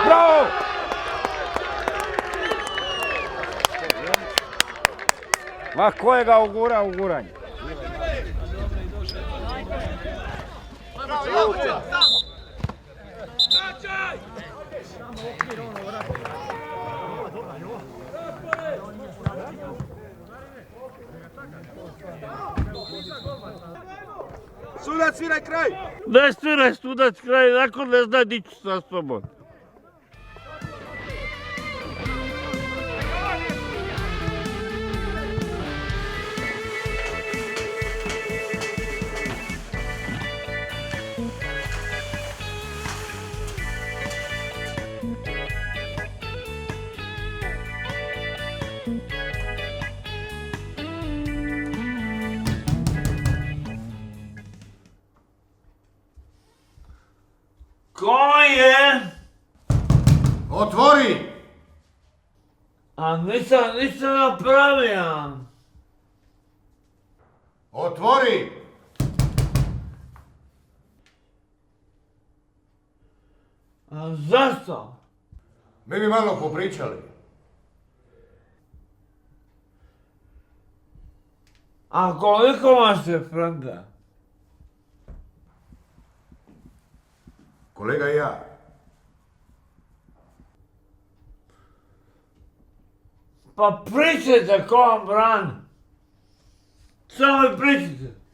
Bravo! Ma ko je ga ugura u guranje? Sudac, sviraj kraj! Ne sviraj sudac kraj, nakon ne zna dići sa sobom. Ko je? Otvori! A nisam napravio. Otvori! A zašto? Mi bi malo popričali. A koliko vam se frnda? Kolega i ja. Pa pričajte ko vam brani. Samo mi pričajte.